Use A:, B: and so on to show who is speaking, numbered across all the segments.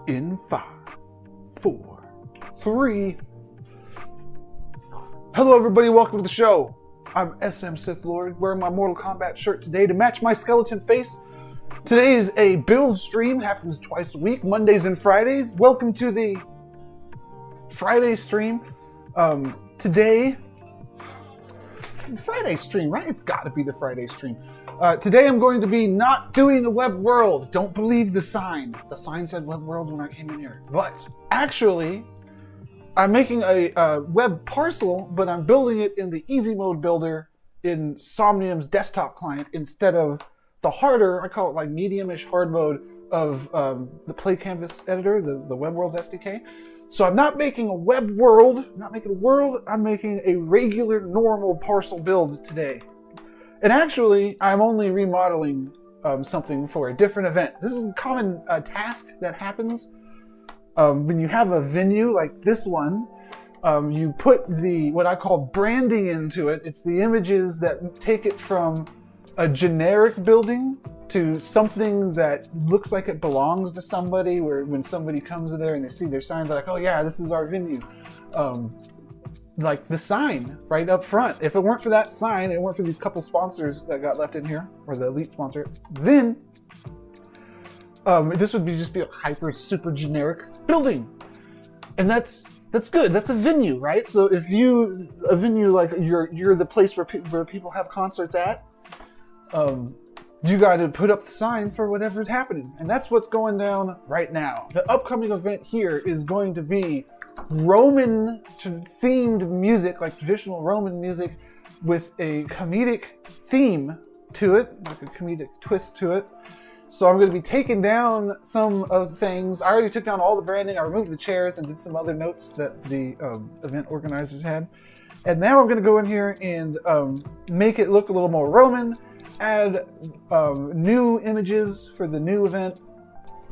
A: In 5, 4, 3. Hello everybody, welcome to the show. I'm smSithLord, wearing my Mortal Kombat shirt today to match my skeleton face. Today is a build stream, happens twice a week, Mondays and Fridays. Welcome to the Friday stream. Today, Friday stream, right? It's gotta be the Friday stream. Today I'm going to be not doing a web world. Don't believe the sign. The sign said web world when I came in here. But actually, I'm making a web parcel, but I'm building it in the easy mode builder in Somnium's desktop client instead of the harder, I call it like medium-ish hard mode of the Play Canvas editor, the web world's SDK. So I'm not making a web world, I'm making a regular normal parcel build today. And actually, I'm only remodeling something for a different event. This is a common task that happens when you have a venue like this one. You put what I call branding into it. It's the images that take it from a generic building to something that looks like it belongs to somebody, where when somebody comes in there and they see their signs, they're like, oh yeah, this is our venue. Like the sign right up front. If it weren't for that sign, it weren't for these couple sponsors that got left in here, or the elite sponsor, then this would just be a hyper super generic building. And that's good. That's a venue, right? So if a venue like you're the place where people have concerts at, you got to put up the sign for whatever's happening. And that's what's going down right now. The upcoming event here is going to be Roman themed music, like traditional Roman music, with a comedic theme to it, like a comedic twist to it. So I'm going to be taking down some of the things. I already took down all the branding. I removed the chairs and did some other notes that the event organizers had. And now I'm going to go in here and make it look a little more Roman, add new images for the new event,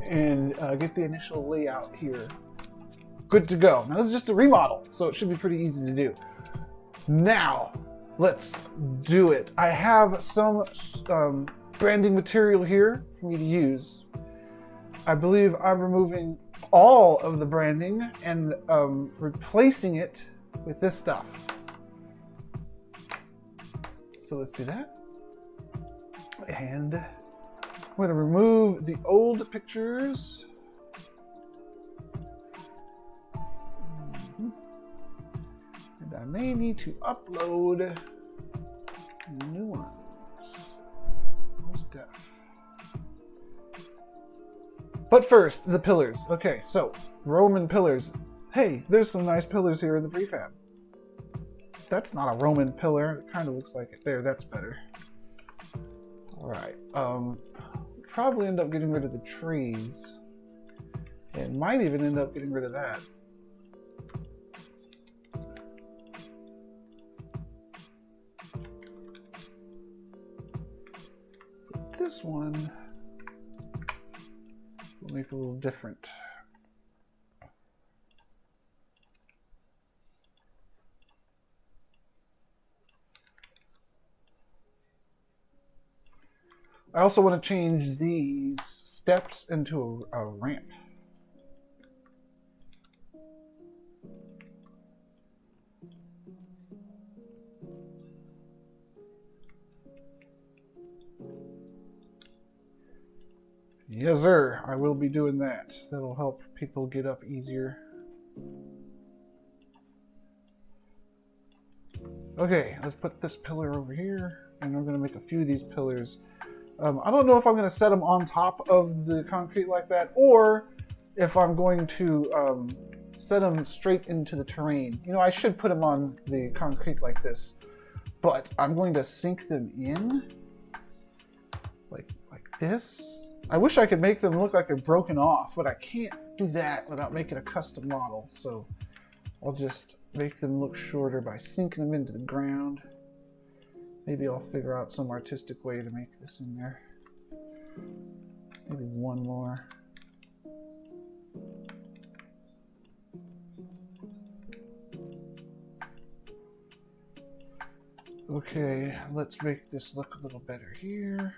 A: and get the initial layout here good to go. Now this is just a remodel, so it should be pretty easy to do. Now, let's do it. I have some branding material here for me to use. I believe I'm removing all of the branding and replacing it with this stuff. So let's do that. And I'm going to remove the old pictures. And I may need to upload new ones. Most def. But first, the pillars. Okay, so Roman pillars. Hey, there's some nice pillars here in the prefab. That's not a Roman pillar. It kind of looks like it. There, that's better. Alright, probably end up getting rid of the trees, and might even end up getting rid of that. But this one will make it a little different. I also want to change these steps into a ramp. Yes, sir. I will be doing that. That'll help people get up easier. Okay, let's put this pillar over here, and I'm going to make a few of these pillars. I don't know if I'm going to set them on top of the concrete like that, or if I'm going to set them straight into the terrain. You know, I should put them on the concrete like this, but I'm going to sink them in like this. I wish I could make them look like they're broken off, but I can't do that without making a custom model. So I'll just make them look shorter by sinking them into the ground. Maybe I'll figure out some artistic way to make this in there. Maybe one more. Okay, let's make this look a little better here.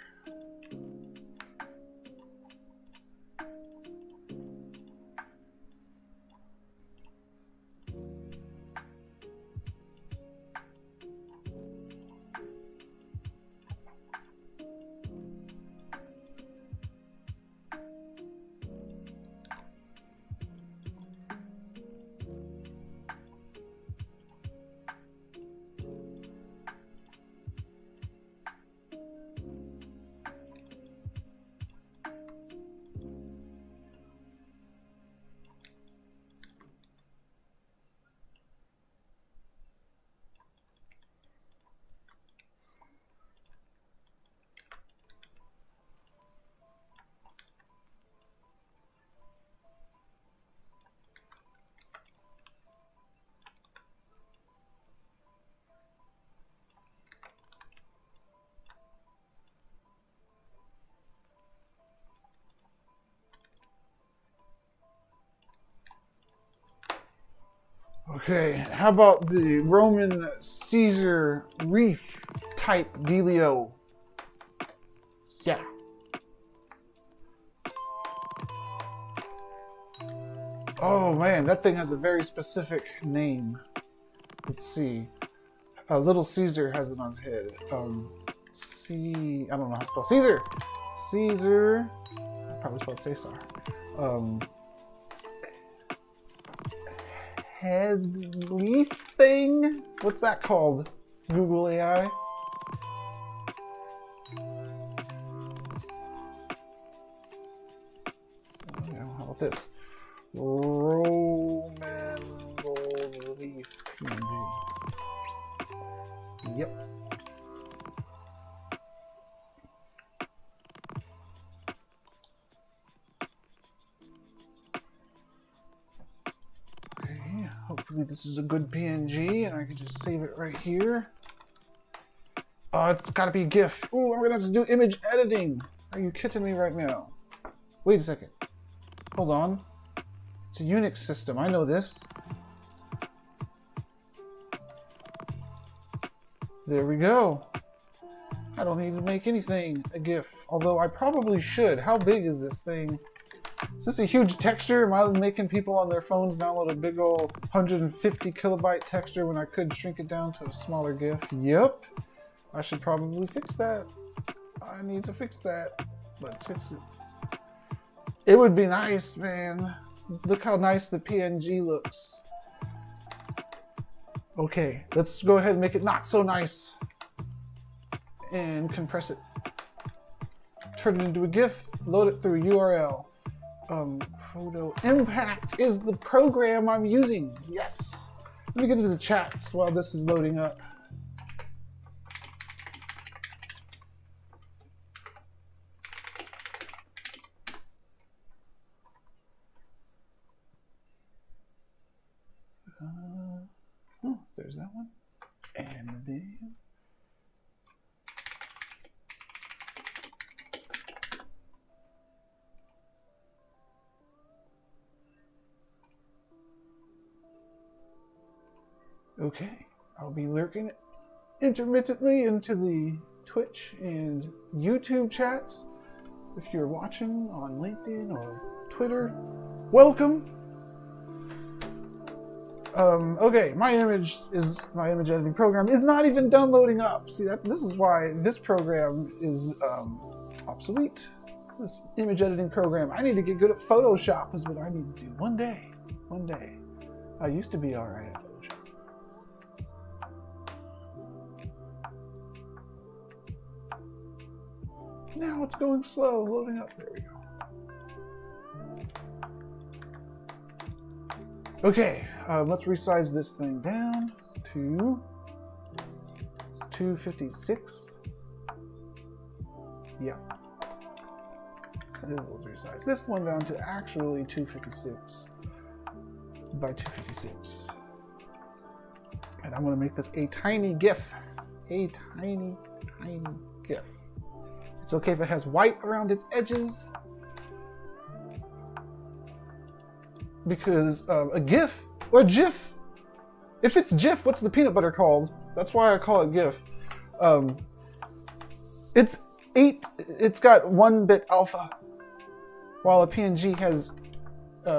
A: Okay, how about the Roman Caesar reef type dealio? Yeah. Oh man, that thing has a very specific name. Let's see. Little Caesar has it on his head. I don't know how to spell Caesar. Caesar. I probably spelled Caesar. Head leaf thing? What's that called? Google AI. So, how about this? Roman gold leaf PNG. Yep. Okay, hopefully this is a good PNG and I can just save it right here. Oh, it's gotta be a GIF. Oh, I'm gonna have to do image editing. Are you kidding me right now? Wait a second. Hold on. It's a Unix system. I know this. There we go. I don't need to make anything a GIF, although I probably should. How big is this thing? Is this a huge texture? Am I making people on their phones download a big old 150 kilobyte texture when I could shrink it down to a smaller GIF? Yep. I should probably fix that. I need to fix that. Let's fix it. It would be nice, man. Look how nice the PNG looks. Okay, let's go ahead and make it not so nice. And compress it. Turn it into a GIF. Load it through URL. Photo Impact is the program I'm using. Yes. Let me get into the chats while this is loading up. Oh, there's that one. And then... Okay, I'll be lurking intermittently into the Twitch and YouTube chats. If you're watching on LinkedIn or Twitter, welcome. Okay, my image editing program is not even done loading up. See, this is why this program is obsolete. This image editing program. I need to get good at Photoshop is what I need to do. One day. I used to be alright at Photoshop. Now it's going slow, loading up. There we go. Okay, let's resize this thing down to 256. Yeah. And then we'll resize this one down to actually 256 by 256. And I'm going to make this a tiny GIF. A tiny GIF. It's okay if it has white around its edges. Because a GIF or GIF, if it's GIF, what's the peanut butter called? That's why I call it GIF. It's got 1-bit alpha, while a PNG has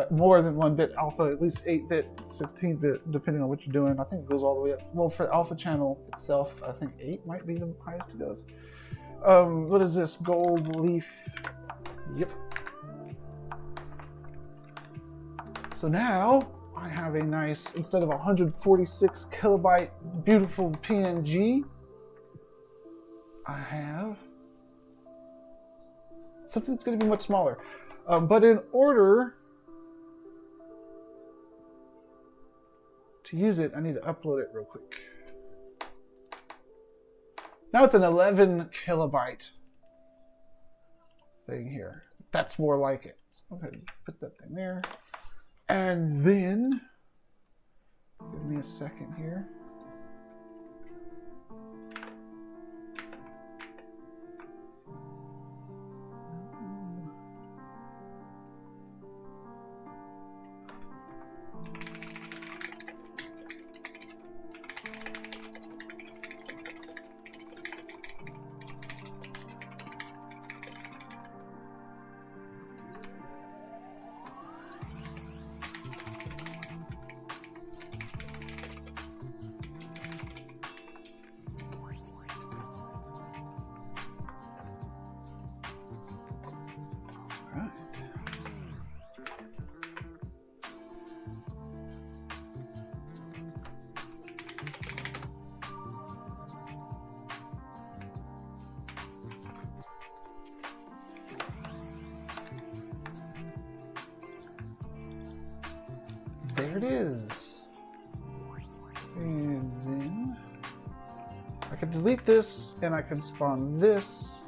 A: more than 1-bit alpha, at least 8-bit, 16-bit, depending on what you're doing. I think it goes all the way up. Well, for the alpha channel itself, I think 8 might be the highest it goes. What is this? Gold leaf. Yep. So now I have a nice, instead of 146 kilobyte beautiful PNG, I have something that's going to be much smaller. But in order to use it, I need to upload it real quick. Now it's an 11 kilobyte thing here. That's more like it. So I'm going to put that thing there. And then, give me a second here. There it is. And then I can delete this and I can spawn this,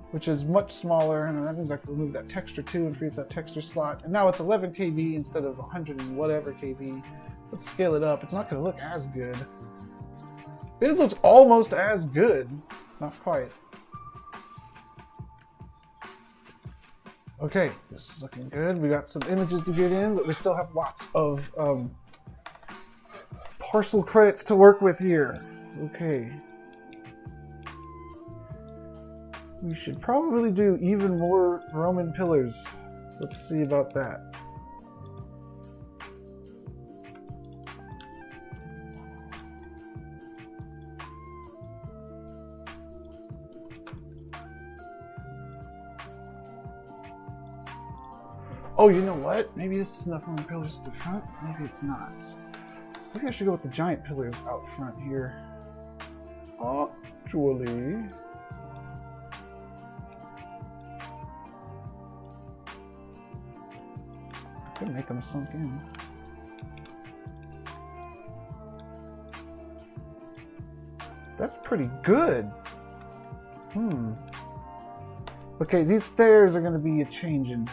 A: which is much smaller, and that means I can remove that texture too and free up that texture slot. And now it's 11 KB instead of 100 and whatever KB. Let's scale it up. It's not going to look as good. It looks almost as good. Not quite. Okay, this is looking good. We got some images to get in, but we still have lots of parcel credits to work with here. Okay. We should probably do even more Roman pillars. Let's see about that. Oh, you know what? Maybe this is enough Roman pillars to the front. Maybe it's not. Maybe I should go with the giant pillars out front here. Actually, I could make them sunk in. That's pretty good. Okay, these stairs are going to be a changing.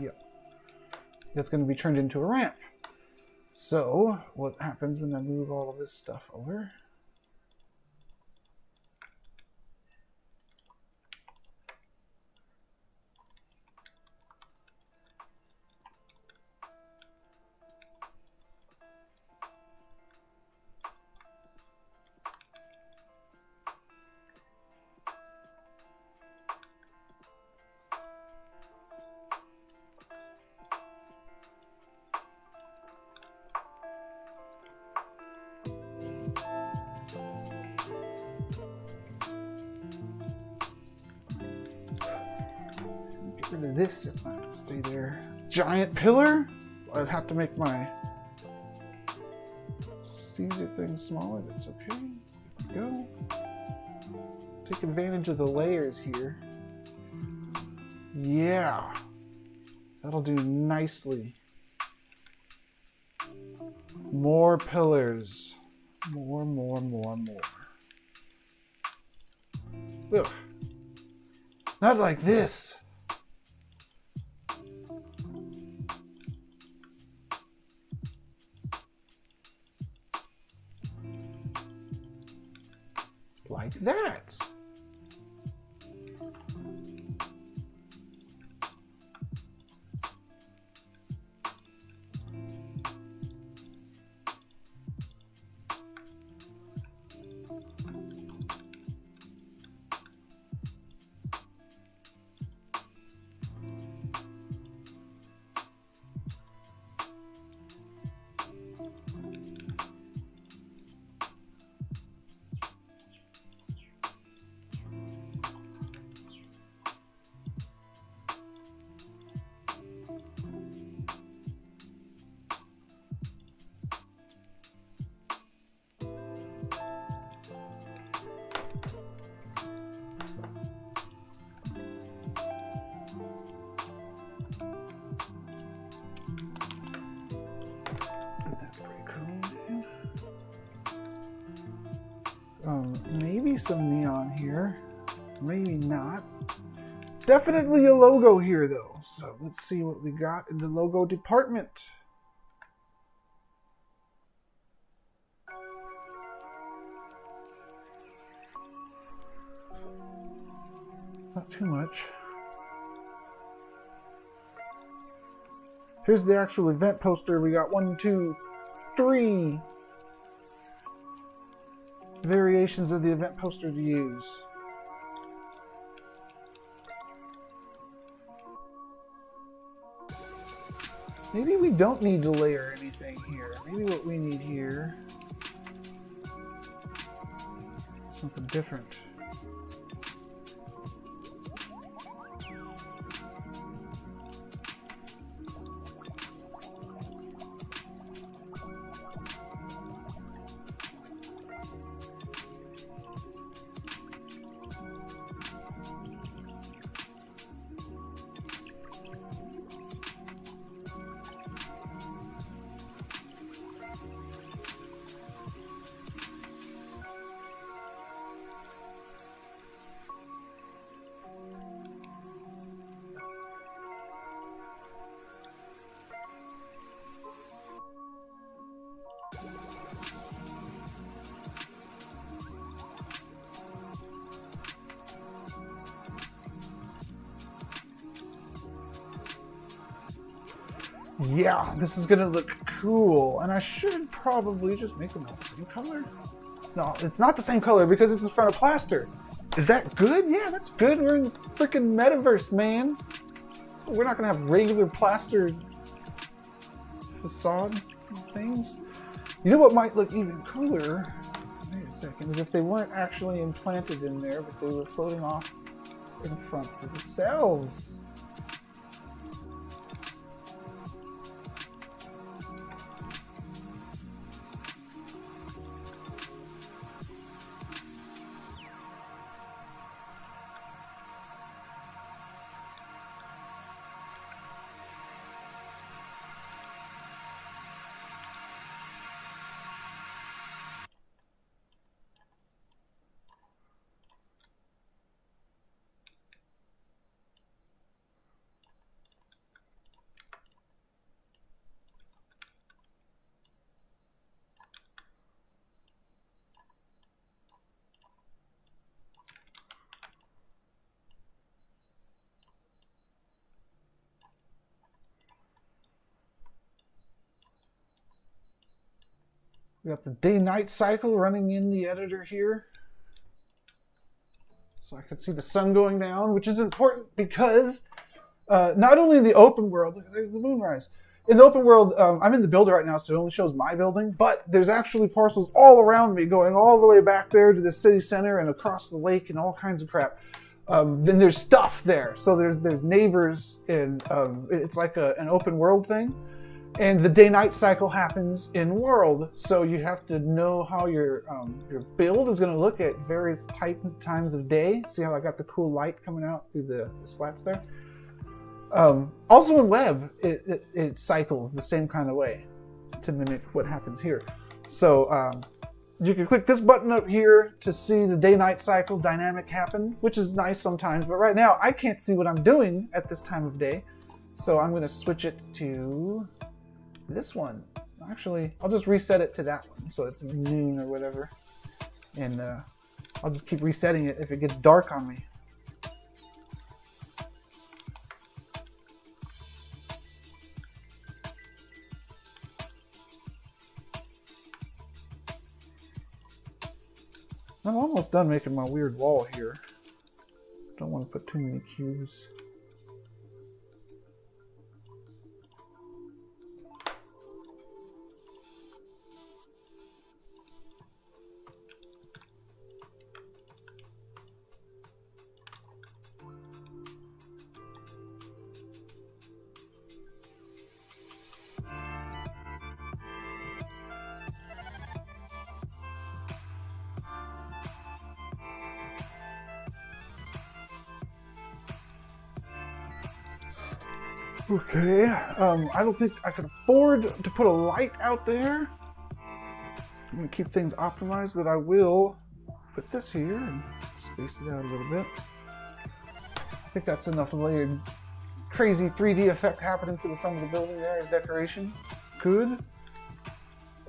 A: Yep. That's going to be turned into a ramp. So, what happens when I move all of this stuff over? Get rid of this, it's not going to stay there. Giant pillar? I'd have to make my Caesar thing smaller, that's okay. There we go. Take advantage of the layers here. Yeah. That'll do nicely. More pillars. More. Ugh. Not like this. Like that. Maybe some neon here, maybe not. Definitely a logo here though, so let's see what we got in the logo department. Not too much. Here's the actual event poster. We got 1, 2, 3 variations of the event poster to use. Maybe we don't need to layer anything here. Maybe what we need here is something different. Yeah, this is gonna look cool. And I should probably just make them all the same color. No, it's not the same color because it's in front of plaster. Is that good? Yeah, that's good. We're in the freaking metaverse, man. We're not gonna have regular plaster facade things. You know what might look even cooler? Wait a second. Is if they weren't actually implanted in there, but they were floating off in front of themselves. We got the day-night cycle running in the editor here. So I can see the sun going down, which is important because not only in the open world, look, there's the moonrise. In the open world, I'm in the builder right now, so it only shows my building, but there's actually parcels all around me going all the way back there to the city center and across the lake and all kinds of crap. Then there's stuff there. So there's neighbors, and it's like an open world thing. And the day-night cycle happens in world, so you have to know how your build is going to look at various times of day. See how I got the cool light coming out through the slats there? Also in web, it cycles the same kind of way to mimic what happens here. So you can click this button up here to see the day-night cycle dynamic happen, which is nice sometimes. But right now, I can't see what I'm doing at this time of day. So I'm going to switch it to this one. Actually, I'll just reset it to that one, so it's noon or whatever. And I'll just keep resetting it if it gets dark on me. I'm almost done making my weird wall here. Don't want to put too many cubes. Okay, I don't think I can afford to put a light out there. I'm gonna keep things optimized, but I will put this here and space it out a little bit. I think that's enough layered crazy 3D effect happening for the front of the building there as decoration. Good.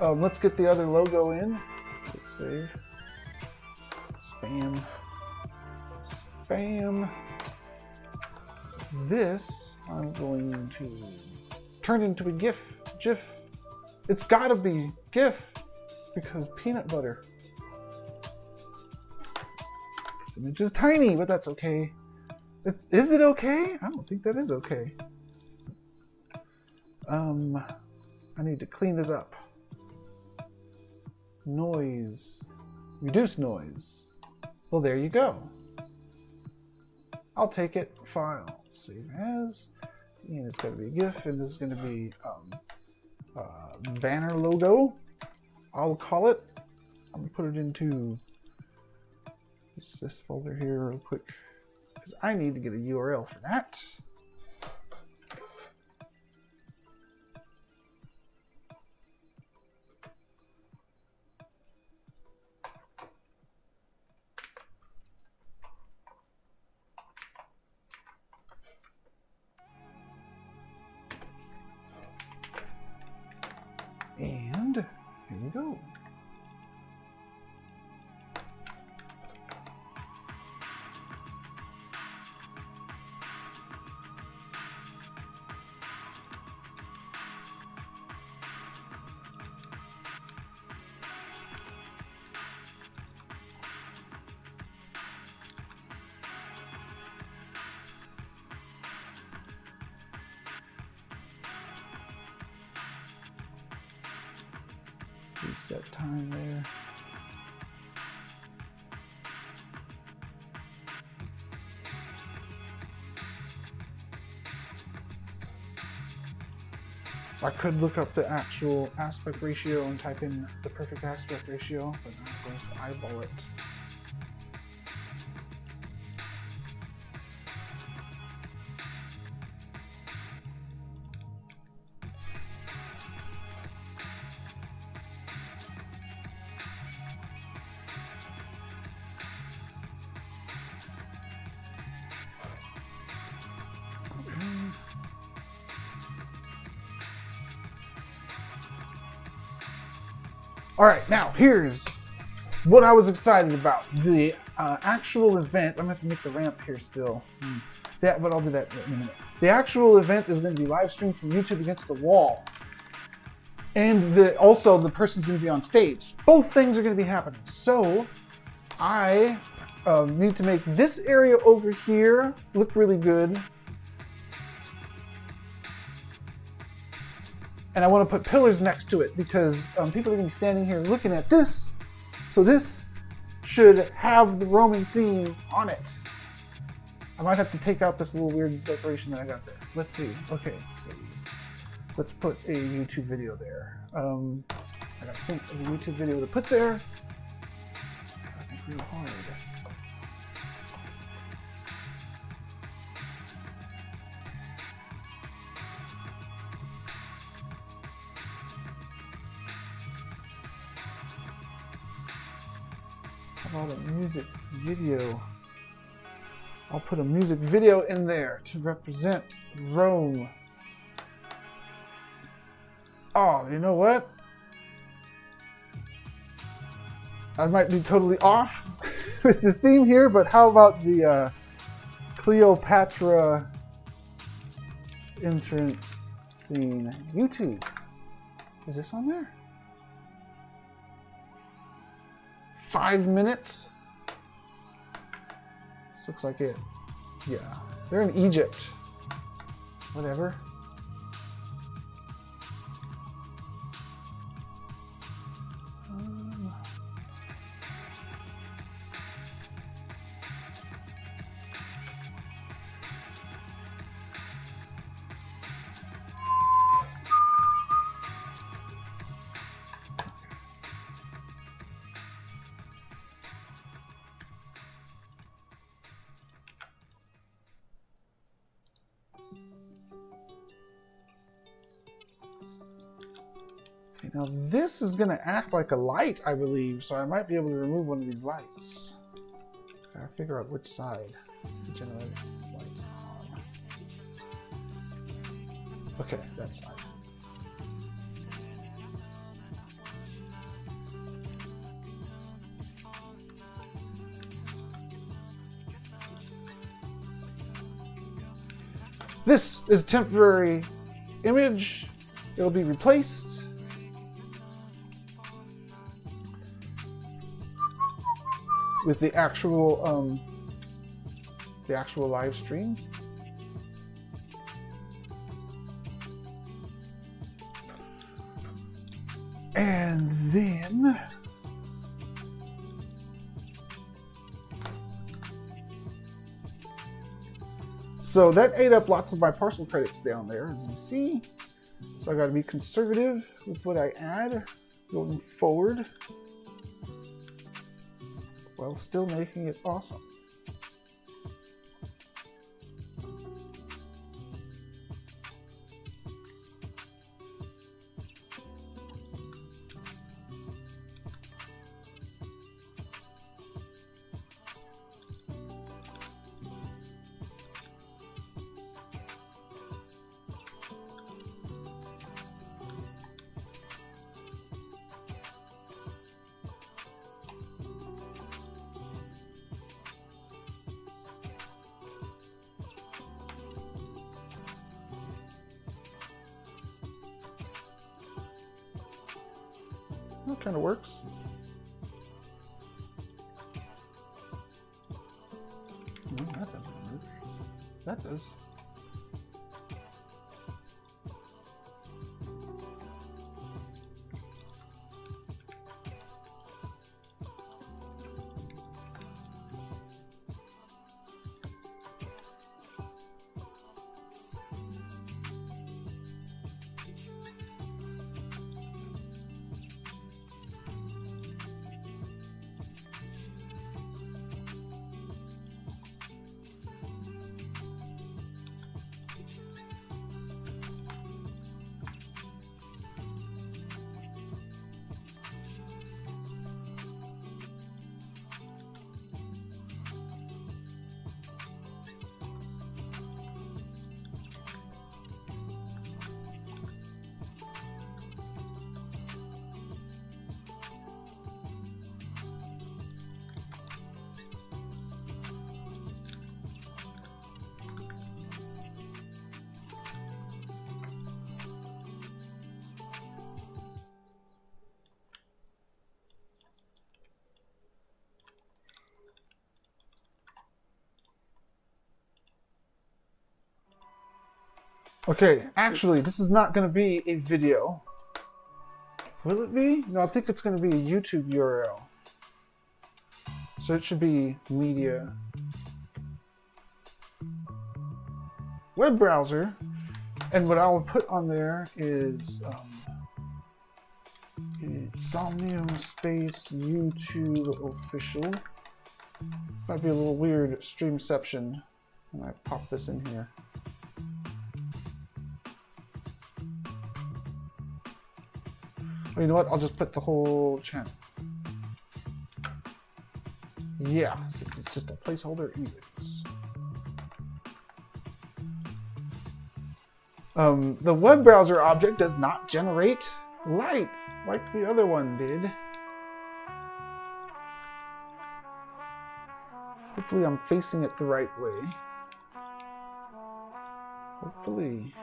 A: Let's get the other logo in. Click save. Spam. Spam. So this I'm going to turn into a GIF. It's gotta be GIF because peanut butter. This image is tiny, but that's okay. Is it okay? I don't think that is okay. I need to clean this up. Noise. Reduce noise. Well, there you go. I'll take it. File. Save as. And it's got to be a GIF, and this is going to be banner logo. I'll call it. I'm going to put it into this folder here real quick because I need to get a URL for that. And here we go. Reset time there. I could look up the actual aspect ratio and type in the perfect aspect ratio, but I'm going to eyeball it. All right, now here's what I was excited about. The actual event, I'm gonna have to make the ramp here still. But I'll do that in a minute. The actual event is gonna be live streamed from YouTube against the wall. And also the person's gonna be on stage. Both things are gonna be happening. So I need to make this area over here look really good. And I want to put pillars next to it because people are going to be standing here looking at this. So this should have the Roman theme on it. I might have to take out this little weird decoration that I got there. Let's see. Okay, so let's put a YouTube video there. I got to think of a YouTube video to put there. I think real hard. How about a music video? I'll put a music video in there to represent Rome. Oh, you know what? I might be totally off with the theme here, but how about the Cleopatra entrance scene? YouTube. Is this on there? 5 minutes? This looks like it. Yeah. They're in Egypt. Whatever. Now this is going to act like a light, I believe, so I might be able to remove one of these lights. Gotta figure out which side to generate lights on. Okay, that side. This is a temporary image. It'll be replaced. With the actual live stream. And then so that ate up lots of my parcel credits down there, as you see. So I got to be conservative with what I add going forward, while still making it awesome. That kind of works. No, that doesn't work. That does. Okay, actually, this is not going to be a video. Will it be? No, I think it's going to be a YouTube URL. So it should be media. Web browser. And what I'll put on there is Somnium Space YouTube official. This might be a little weird streamception when I pop this in here. You know what? I'll just put the whole channel. Yeah, since it's just a placeholder anyways. The web browser object does not generate light like the other one did. Hopefully I'm facing it the right way. Hopefully.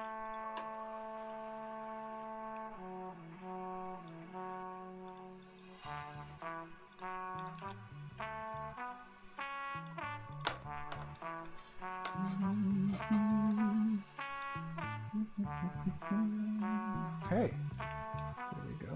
A: Okay, there we go.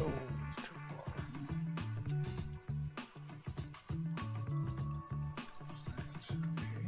A: Oh, it's too far. That's okay.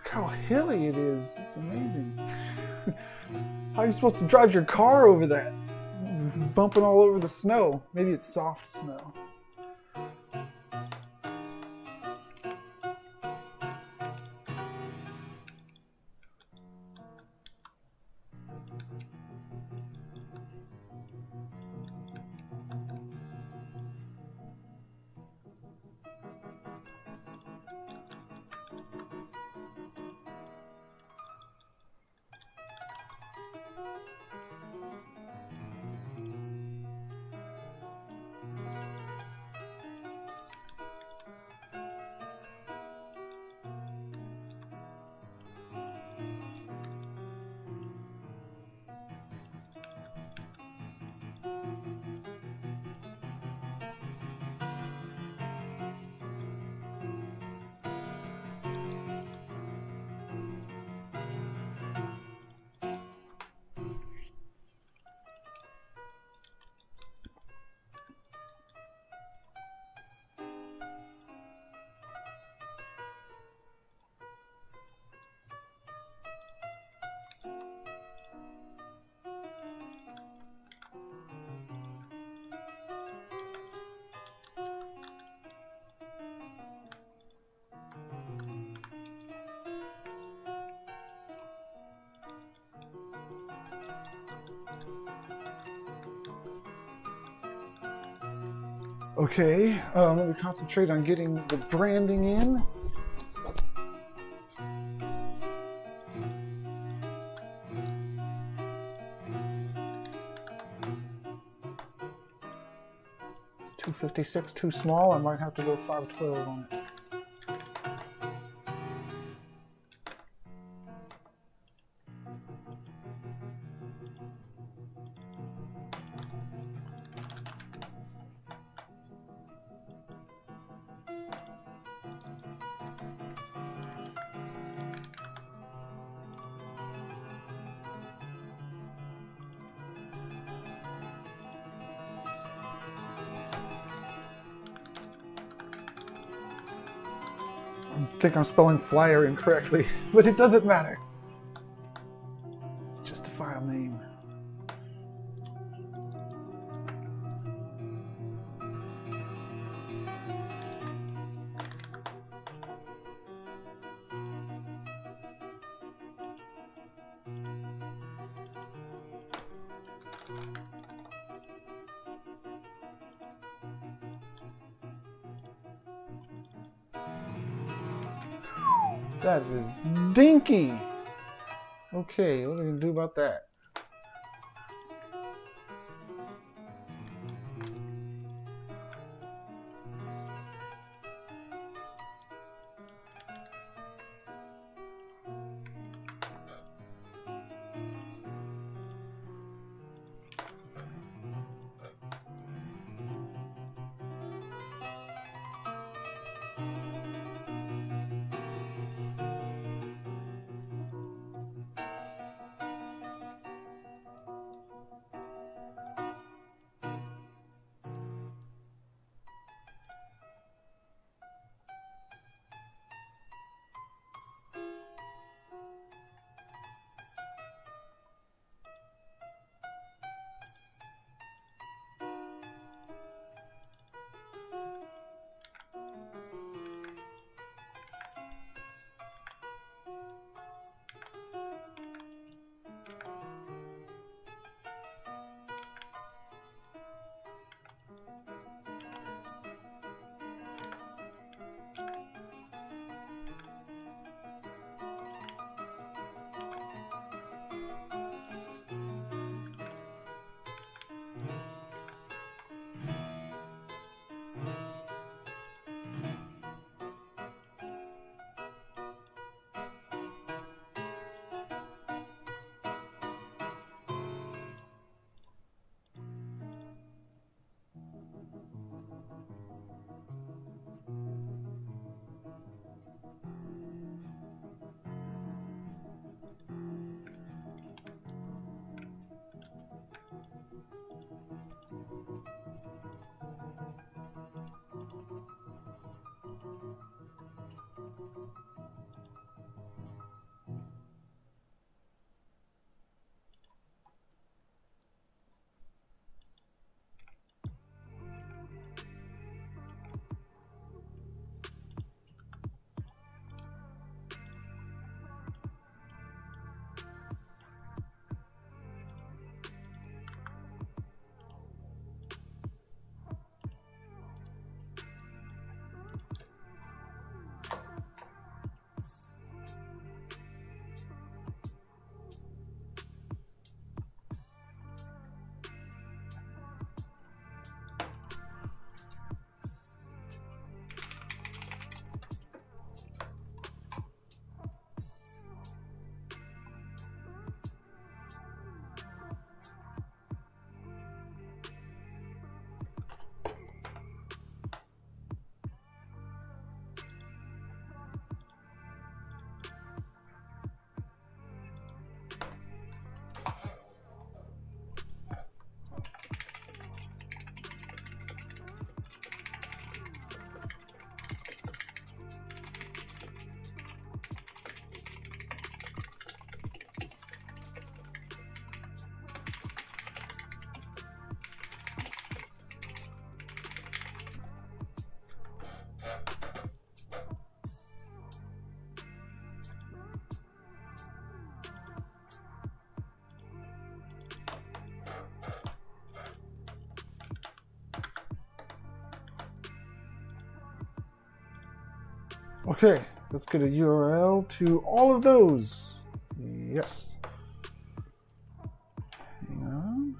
A: Look how hilly it is. It's amazing. How are you supposed to drive your car over that? Bumping all over the snow. Maybe it's soft snow. Okay, let me concentrate on getting the branding in. $256 too small. I might have to go 512 on it. I think I'm spelling flyer incorrectly, but it doesn't matter. It's just a file name. That is dinky. Okay, what are we gonna do about that? Okay, let's get a URL to all of those. Yes. Hang on.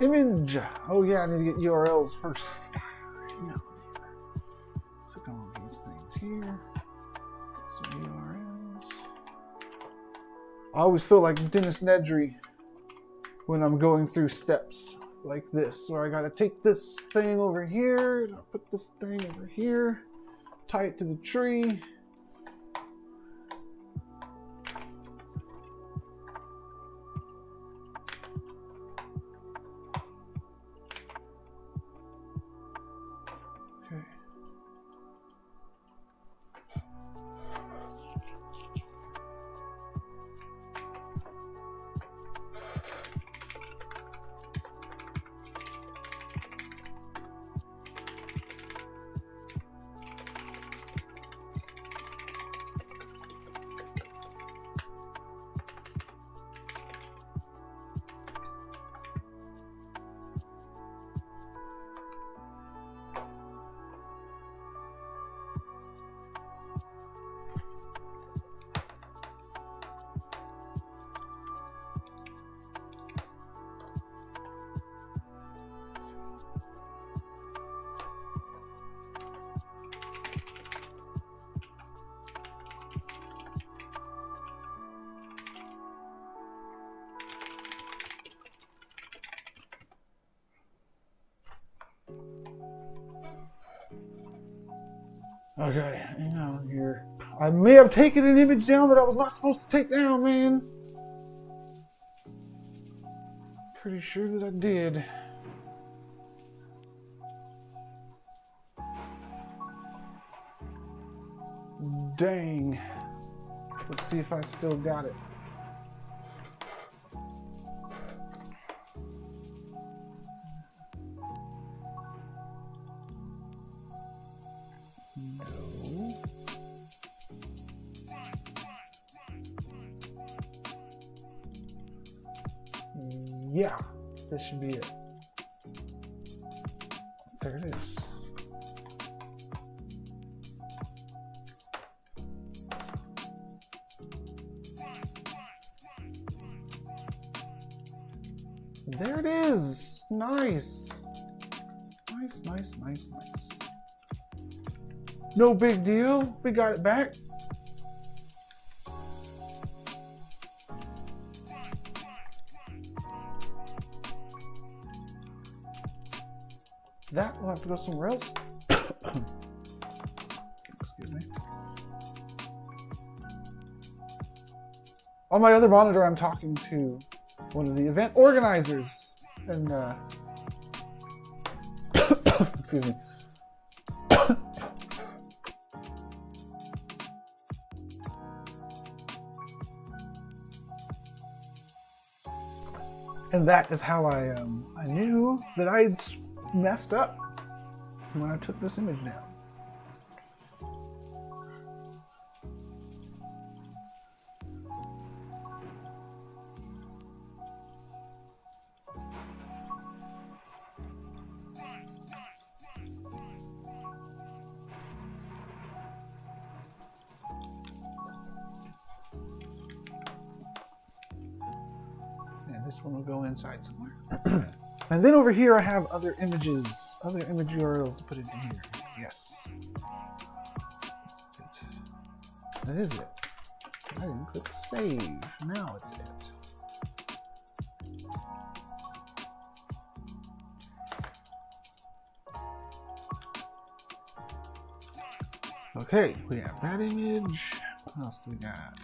A: Image. Oh yeah, I need to get URLs first. Hang on. Click on these things here. Some URLs. I always feel like Dennis Nedry when I'm going through steps like this, where I gotta take this thing over here, put this thing over here, tie it to the tree. Okay, hang on here. I may have taken an image down that I was not supposed to take down, man. Pretty sure that I did. Dang. Let's see if I still got it. No. Yeah, this should be it. There it is. There it is. Nice. Nice, nice, nice, nice. No big deal. We got it back. That will have to go somewhere else. On my other monitor, I'm talking to one of the event organizers, and excuse me. And that is how I knew that I'd messed up when I took this image down. This one will go inside somewhere. And then over here I have other images, other image URLs to put into here. Yes. That is it. I didn't click save. Now it's it. Okay, we have that image. What else do we got?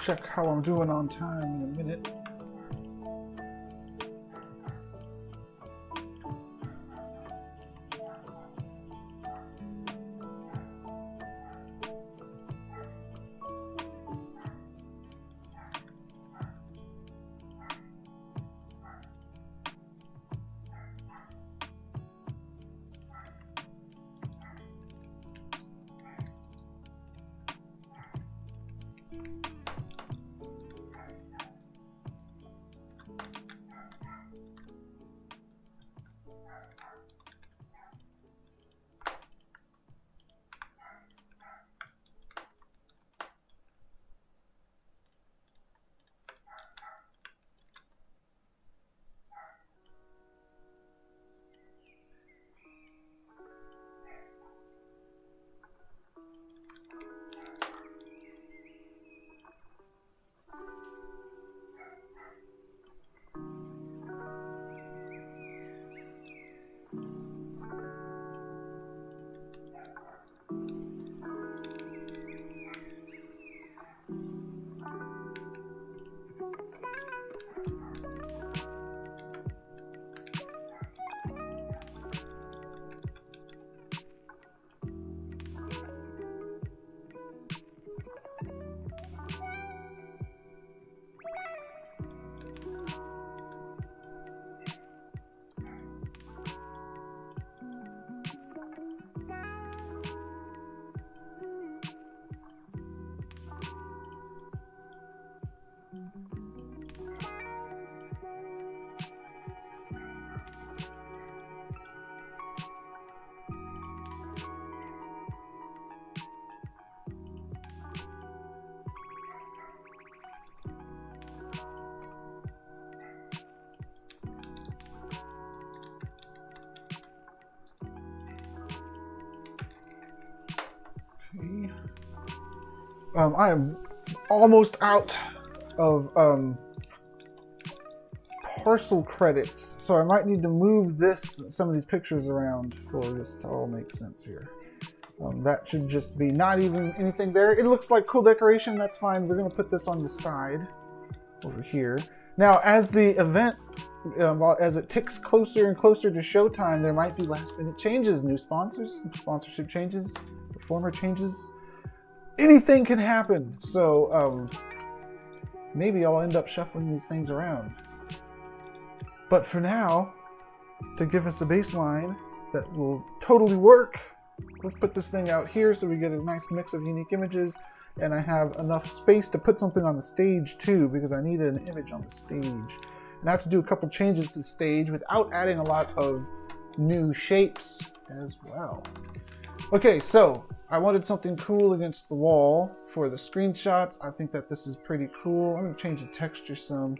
A: Check how I'm doing on time in a minute. I am almost out of parcel credits, so I might need to move some of these pictures around for this to all make sense here. That should just be not even anything there. It looks like cool decoration, that's fine. We're gonna put this on the side over here. Now, as the event, as it ticks closer and closer to showtime, there might be last minute changes, new sponsors, sponsorship changes, performer changes. Anything can happen. So maybe I'll end up shuffling these things around. But for now, to give us a baseline that will totally work, let's put this thing out here so we get a nice mix of unique images, and I have enough space to put something on the stage too, because I need an image on the stage. And I have to do a couple changes to the stage without adding a lot of new shapes as well. Okay, so I wanted something cool against the wall for the screenshots. I think that this is pretty cool. I'm going to change the texture some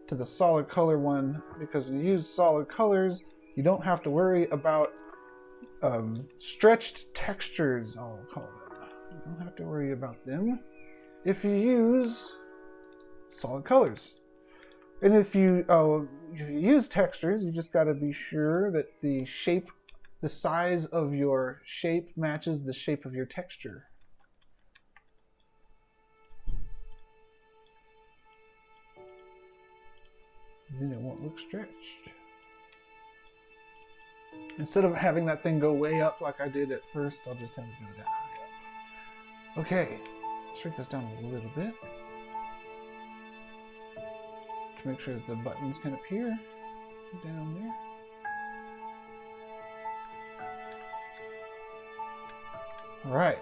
A: to the solid color one, because when you use solid colors, you don't have to worry about stretched textures, I'll call it. You don't have to worry about them if you use solid colors. And if you use textures, you just got to be sure that the shape, the size of your shape matches the shape of your texture. Then it won't look stretched. Instead of having that thing go way up like I did at first, I'll just have it go that high up. Okay, shrink this down a little bit to make sure that the buttons can appear down there. All right,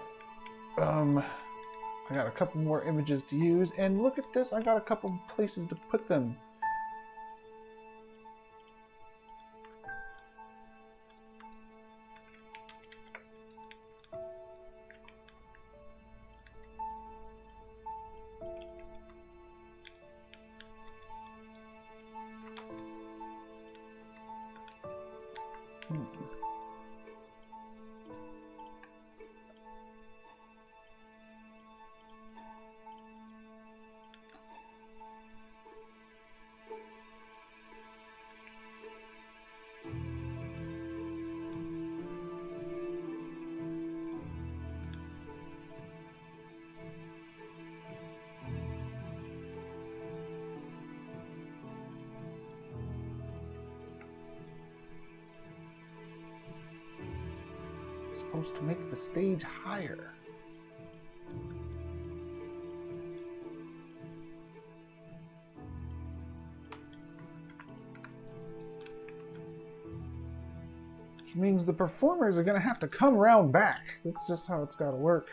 A: I got a couple more images to use, and look at this, I got a couple places to put them. Supposed to make the stage higher. Which means the performers are going to have to come around back. That's just how it's got to work.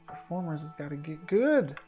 A: Performers has got to get good.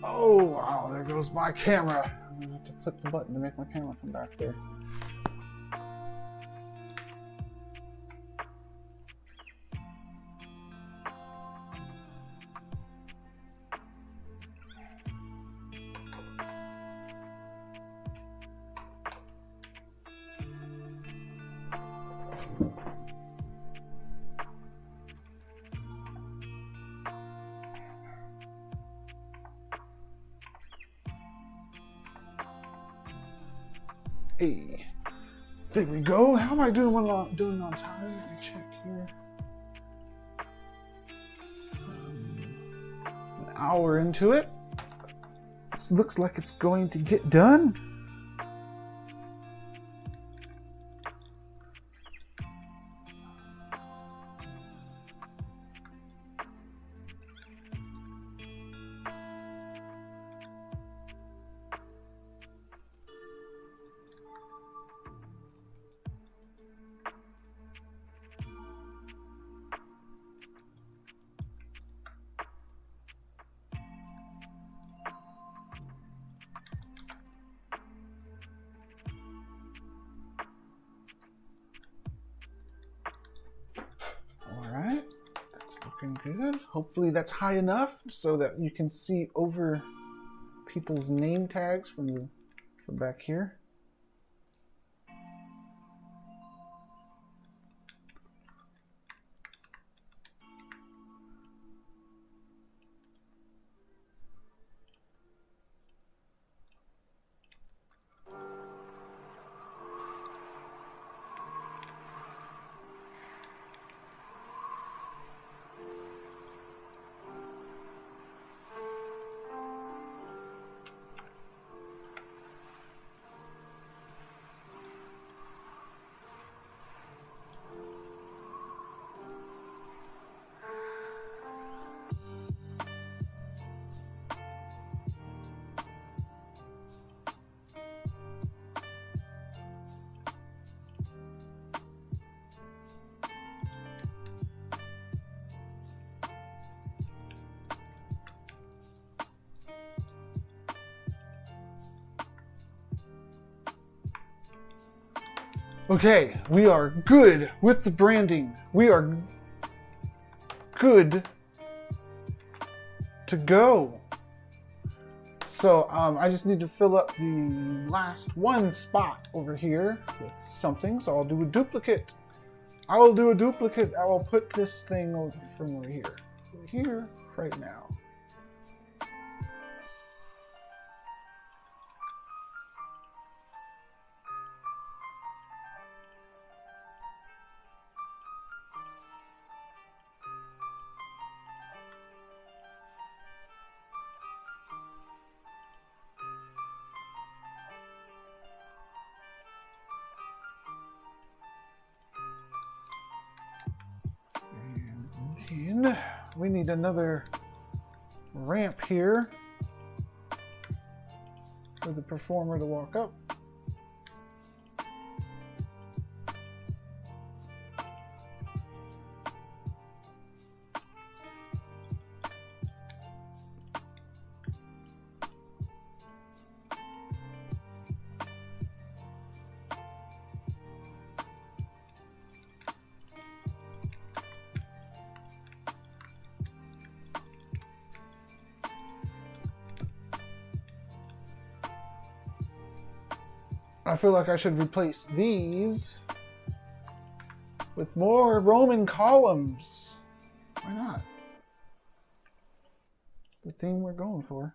A: Oh, wow, there goes my camera. I'm going to have to click the button to make my camera come back there. Hey. There we go. How am I doing on time? Let me check here. An hour into it. This looks like it's going to get done. Alright, that's looking good. Hopefully that's high enough so that you can see over people's name tags from back here. Okay, we are good with the branding. We are good to go. So I just need to fill up the last one spot over here with something. So I'll do a duplicate. I will do a duplicate. I will put this thing over from over here right now. And then we need another ramp here for the performer to walk up. I feel like I should replace these with more Roman columns. Why not? It's the theme we're going for.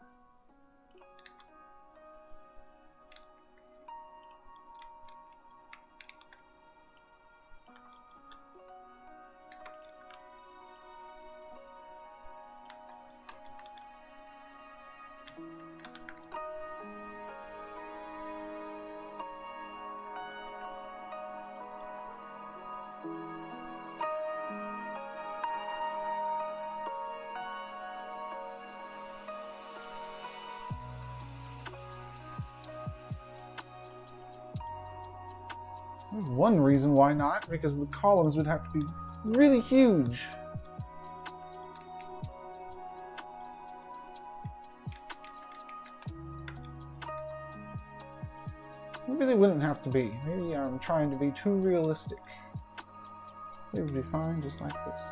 A: There's one reason why not, because the columns would have to be really huge. Maybe they wouldn't have to be. Maybe I'm trying to be too realistic. They would be fine just like this.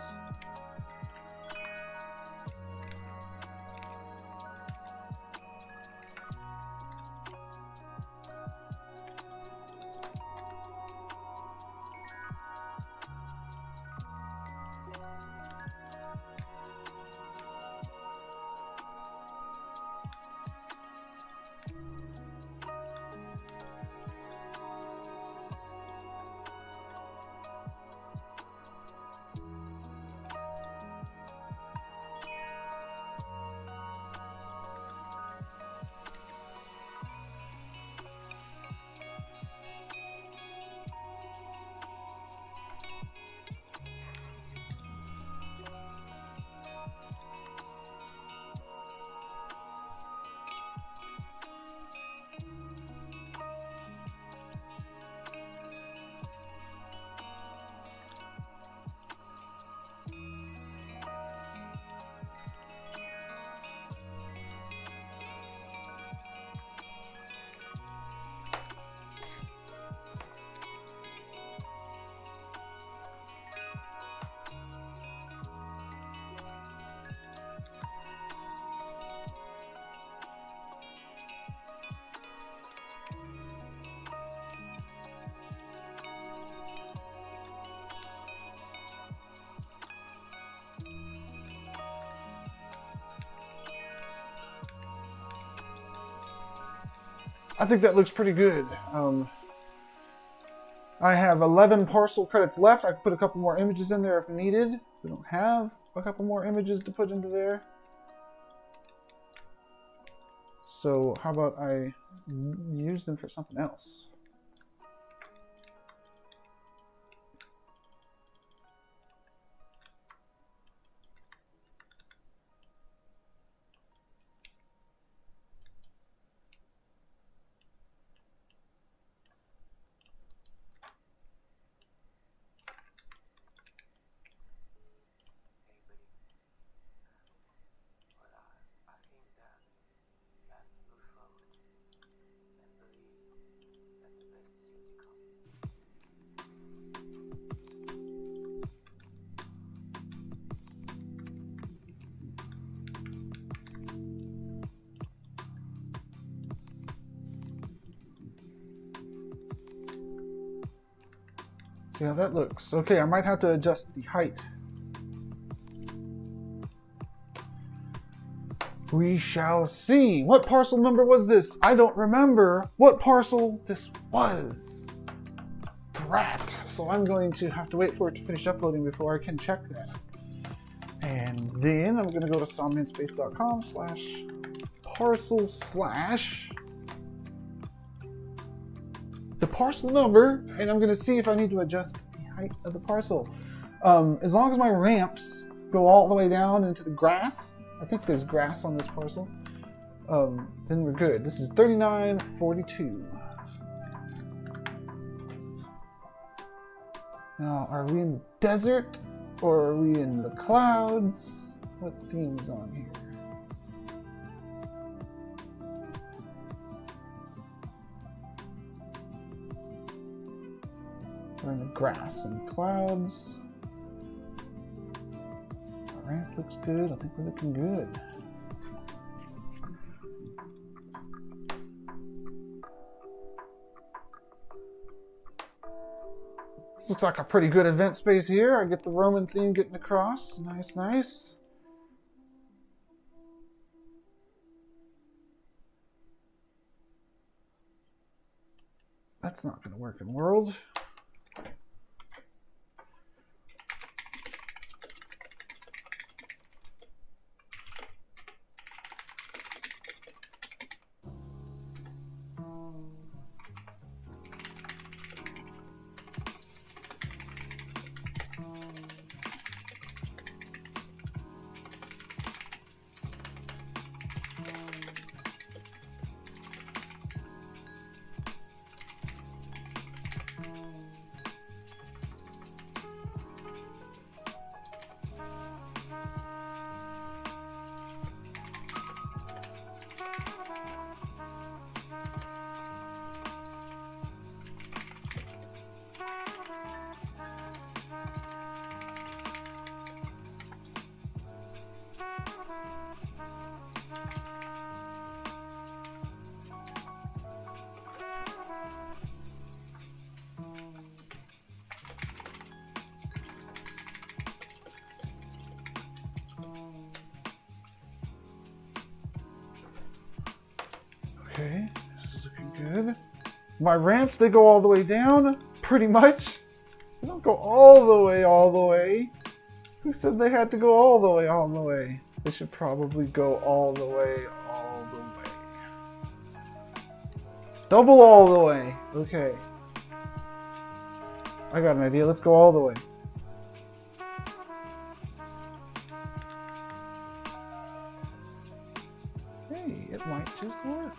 A: I think that looks pretty good. I have 11 parcel credits left. I can put a couple more images in there if needed. We don't have a couple more images to put into there. So how about I use them for something else? See how that looks. Okay, I might have to adjust the height. We shall see. What parcel number was this? I don't remember what parcel this was. Drat. So I'm going to have to wait for it to finish uploading before I can check that. And then I'm going to go to somniumspace.com/parcel/ the parcel number, and I'm going to see if I need to adjust the height of the parcel. As long as my ramps go all the way down into the grass, I think there's grass on this parcel, then we're good. This is 3942. Now, are we in the desert, or are we in the clouds? What theme's on here? We're in the grass and clouds. Our ramp looks good. I think we're looking good. This looks like a pretty good event space here. I get the Roman theme getting across. Nice, nice. That's not going to work in World. Okay, this is looking good. My ramps, they go all the way down, pretty much. They don't go all the way. Who said they had to go all the way? They should probably go all the way. Double all the way. Okay. I got an idea. Let's go all the way. Hey, it might just work.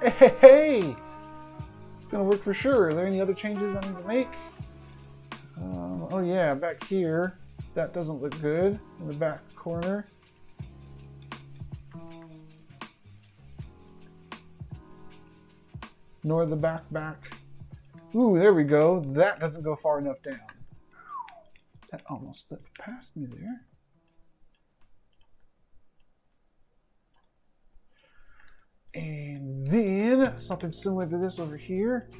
A: Hey! It's gonna work for sure. Are there any other changes I need to make? Oh yeah, back here. That doesn't look good in the back corner. Nor the back. Ooh, there we go. That doesn't go far enough down. That almost slipped past me there. And then something similar to this over here.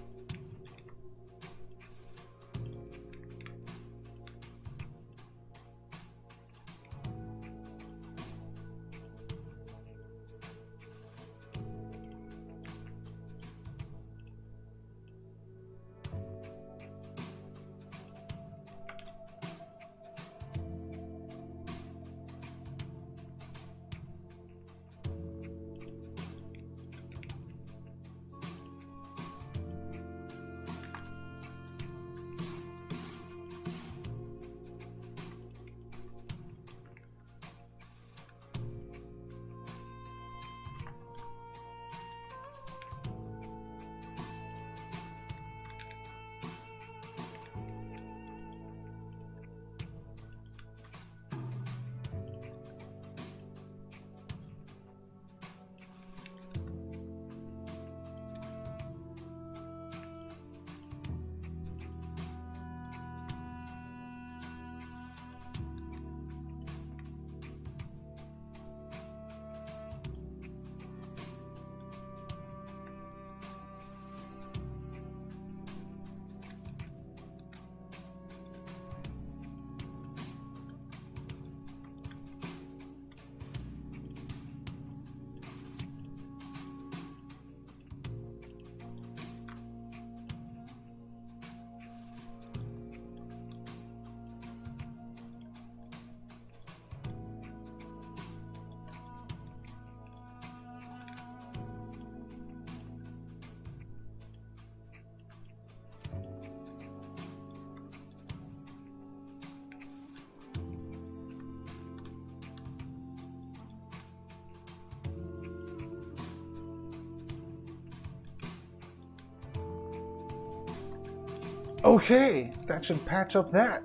A: Okay, that should patch up that.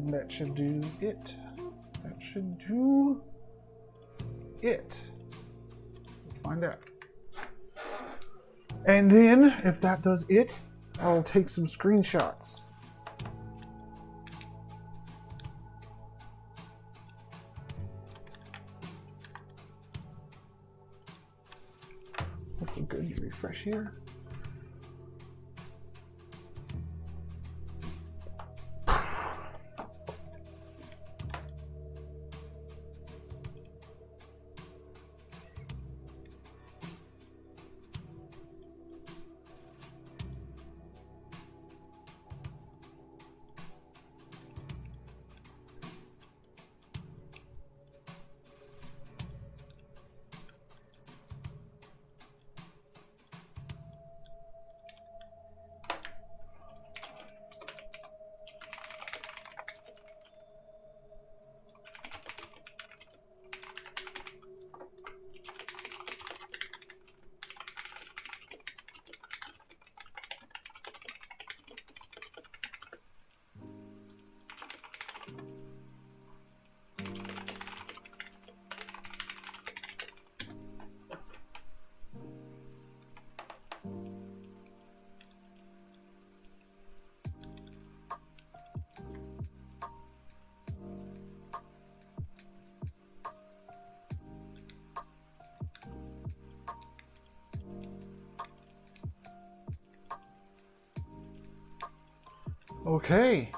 A: That should do it. That should do it. Let's find out. And then, if that does it, I'll take some screenshots. Okay, good. You refresh here. Okay,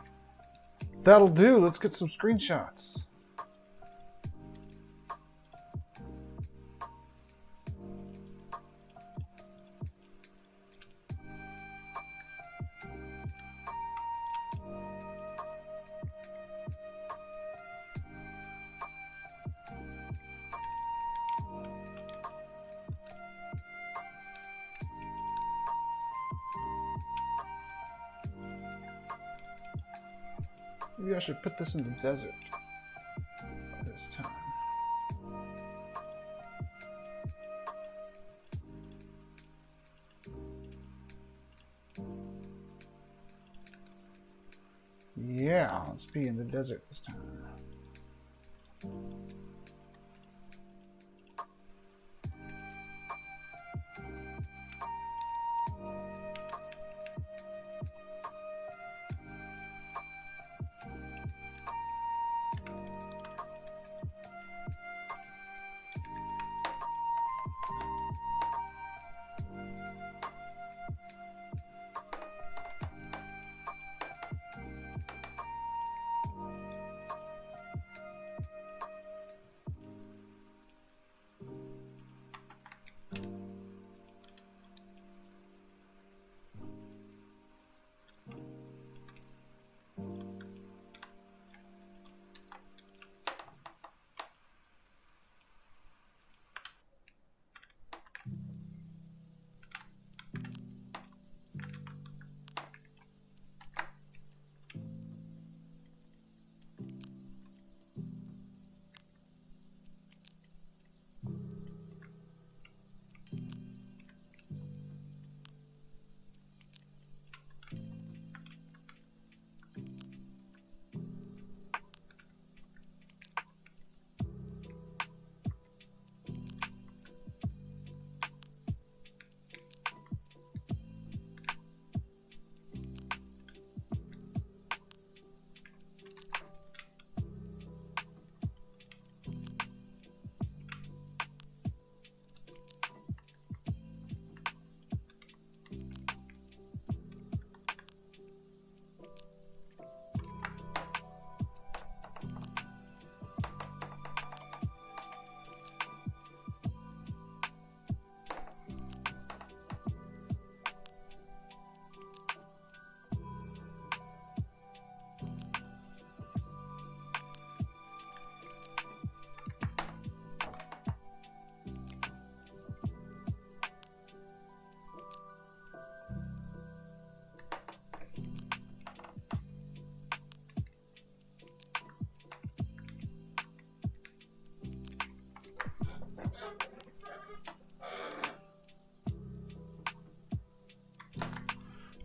A: that'll do. Let's get some screenshots. Maybe I should put this in the desert this time. Yeah, let's be in the desert this time.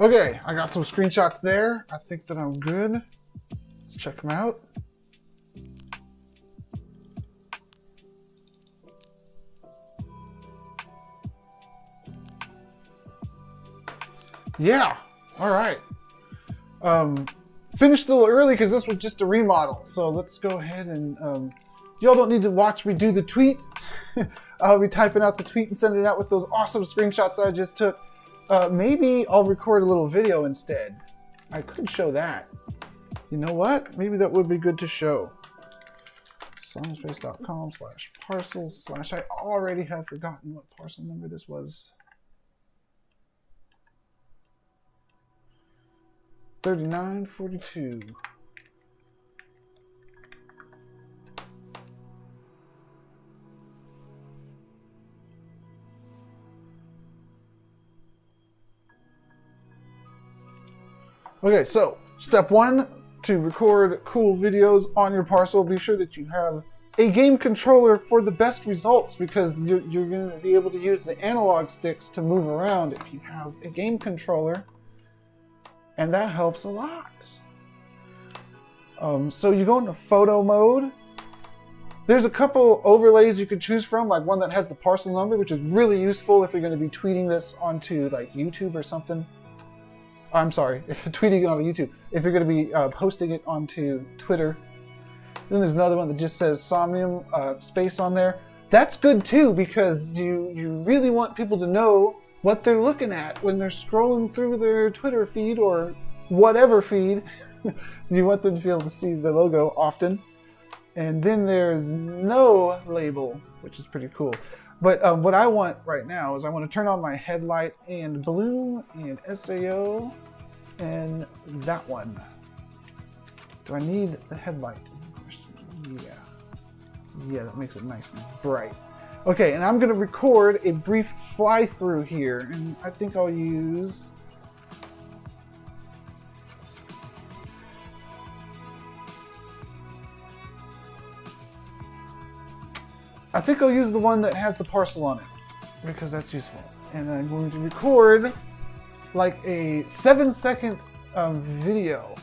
A: Okay, I got some screenshots there. I think that I'm good. Let's check them out. Yeah, all right. Finished a little early because this was just a remodel. So let's go ahead and, y'all don't need to watch me do the tweet. I'll be typing out the tweet and sending it out with those awesome screenshots that I just took. Maybe I'll record a little video instead. I could show that. You know what? Maybe that would be good to show. somniumspace.com/parcels/ I already have forgotten what parcel number this was. 3942. Okay, so step one, to record cool videos on your parcel, be sure that you have a game controller for the best results, because you're going to be able to use the analog sticks to move around if you have a game controller. And that helps a lot. So you go into photo mode. There's a couple overlays you could choose from, like one that has the parcel number, which is really useful if you're going to be tweeting this onto like YouTube or something. I'm sorry, tweeting it onto YouTube. If you're going to be posting it onto Twitter. Then there's another one that just says Somnium Space on there. That's good too, because you really want people to know what they're looking at when they're scrolling through their Twitter feed or whatever feed. You want them to be able to see the logo often. And then there's no label, which is pretty cool. But what I want right now is I want to turn on my headlight and bloom and SAO and that one. Do I need the headlight is the question. Yeah, that makes it nice and bright. Okay, and I'm going to record a brief fly-through here, and I think I'll use... the one that has the parcel on it, because that's useful. And I'm going to record like a 7-second video,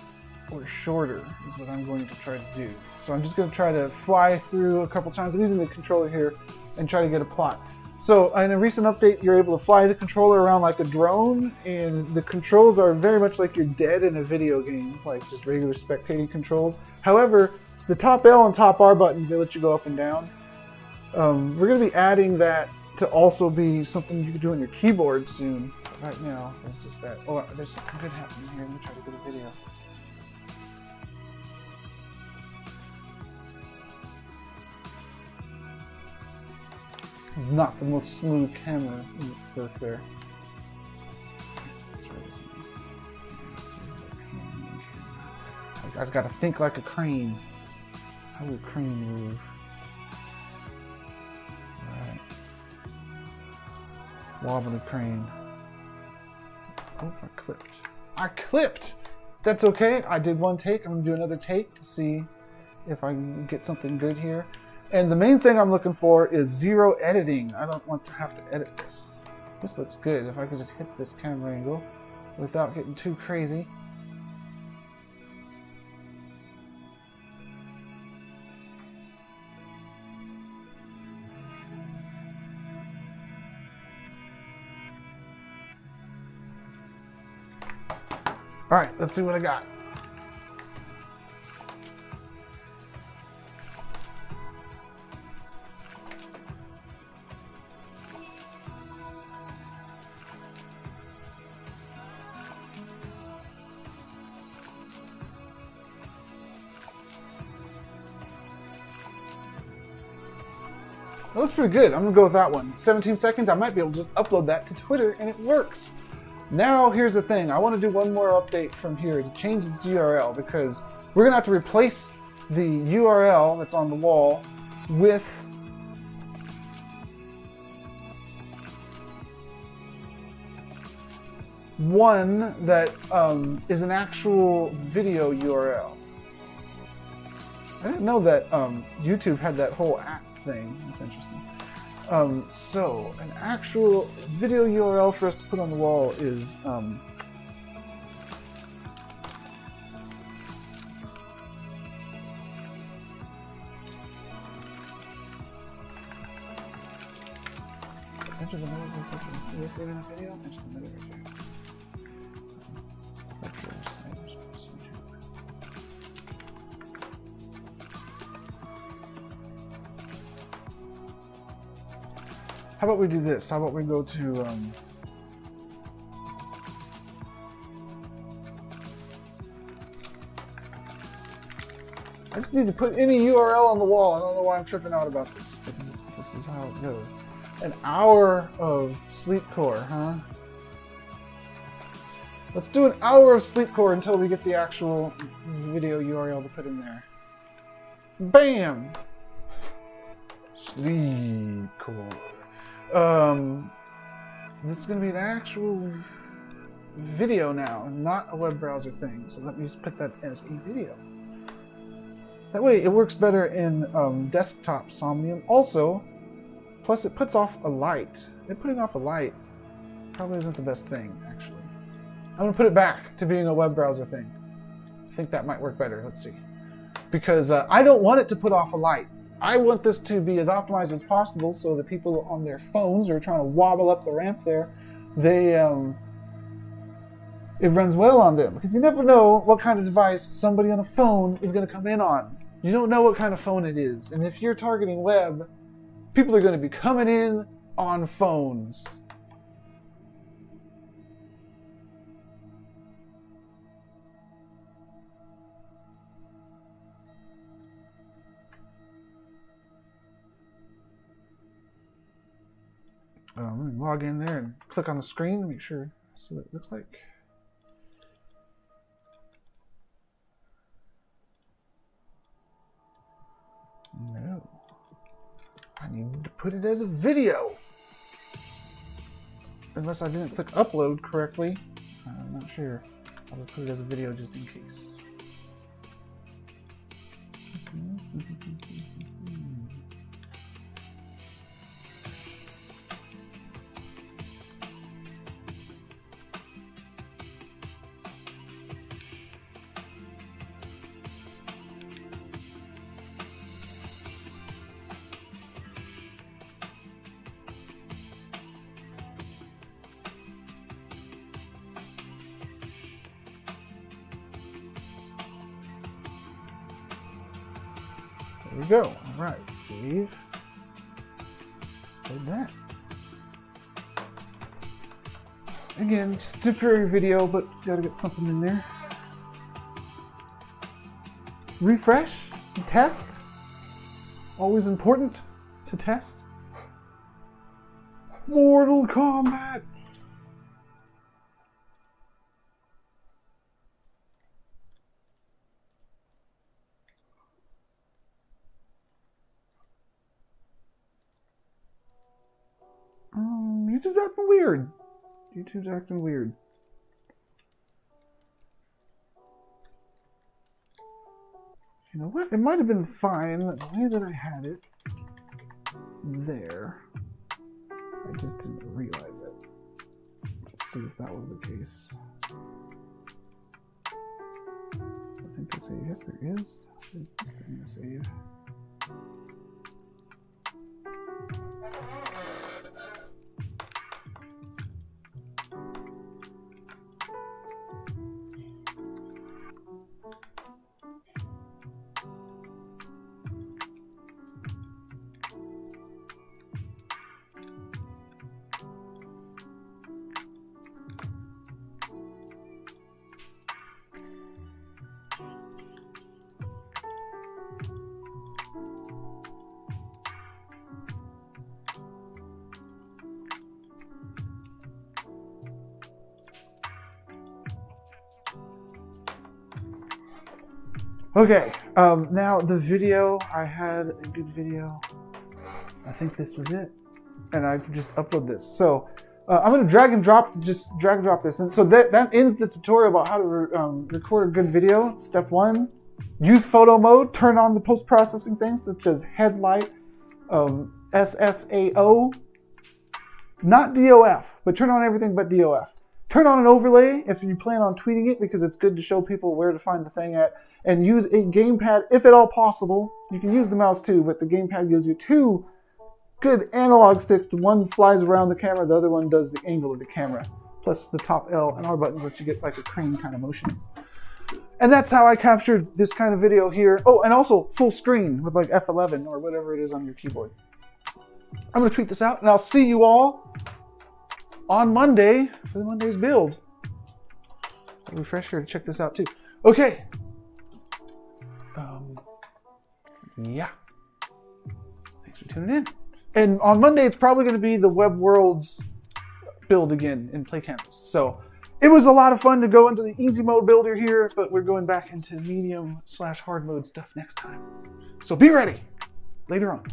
A: or shorter, is what I'm going to try to do. So I'm just going to try to fly through a couple times. I'm using the controller here and try to get a plot. So in a recent update, you're able to fly the controller around like a drone, and the controls are very much like you're dead in a video game, like just regular spectating controls. However, the top L and top R buttons, they let you go up and down. We're going to be adding that to also be something you can do on your keyboard soon. But right now, it's just that. Oh, there's something good happening here. Let me try to get a video. It's not the most smooth camera work there. I've got to think like a crane. How would a crane move? Alright. Wobbly crane. Oh, I clipped. I clipped! That's okay. I did one take. I'm going to do another take to see if I can get something good here. And the main thing I'm looking for is zero editing. I don't want to have to edit this. This looks good. If I could just hit this camera angle without getting too crazy. All right, let's see what I got. That looks pretty good. I'm gonna go with that one. 17 seconds, I might be able to just upload that to Twitter and it works. Now here's the thing, I want to do one more update from here to change its URL, because we're gonna have to replace the URL that's on the wall with one that is an actual video URL. I didn't know that YouTube had that whole app thing. That's interesting. So an actual video URL for us to put on the wall is much of another is this even a video? Mention another video. How about we do this? How about we go to I just need to put any URL on the wall. I don't know why I'm tripping out about this, but this is how it goes. An hour of sleepcore, huh? Let's do an hour of sleepcore until we get the actual video URL to put in there. Bam! Sleepcore. This is going to be the actual video now, not a web browser thing. So let me just put that as a video. That way it works better in desktop Somnium. Also, plus it puts off a light. Putting off a light probably isn't the best thing, actually. I'm going to put it back to being a web browser thing. I think that might work better. Let's see. Because I don't want it to put off a light. I want this to be as optimized as possible so that people on their phones are trying to wobble up the ramp there, it runs well on them. Because you never know what kind of device somebody on a phone is going to come in on. You don't know what kind of phone it is. And if you're targeting web, people are going to be coming in on phones. I'm going to log in there and click on the screen to make sure that's what it looks like. No. I need to put it as a video. Unless I didn't click upload correctly. I'm not sure. I'll put it as a video just in case. There we go. All right, save. Did that. Again, just a temporary video, but it's got to get something in there. Refresh and test. Always important to test. Mortal Kombat. YouTube's acting weird. YouTube's acting weird. You know what? It might have been fine the way that I had it there. I just didn't realize it. Let's see if that was the case. Nothing to save. Yes, there is. There's this thing to save. Okay, now the video, I had a good video. I think this was it. And I just upload this. So I'm going to drag and drop this. And so that ends the tutorial about how to record a good video. Step 1, use photo mode, turn on the post-processing things such as headlight, SSAO, not DOF, but turn on everything but DOF. Turn on an overlay if you plan on tweeting it because it's good to show people where to find the thing at. And use a gamepad if at all possible. You can use the mouse too, but the gamepad gives you 2 good analog sticks. One flies around the camera, the other one does the angle of the camera. Plus the top L and R buttons let you get like a crane kind of motion. And that's how I captured this kind of video here. Oh, and also full screen with like F11 or whatever it is on your keyboard. I'm gonna tweet this out and I'll see you all on Monday for the Monday's build. I'll refresh here to check this out too. Okay. Yeah. Thanks for tuning in. And on Monday, it's probably going to be the Web Worlds build again in Play Canvas. So it was a lot of fun to go into the easy mode builder here, but we're going back into medium/hard mode stuff next time. So be ready later on.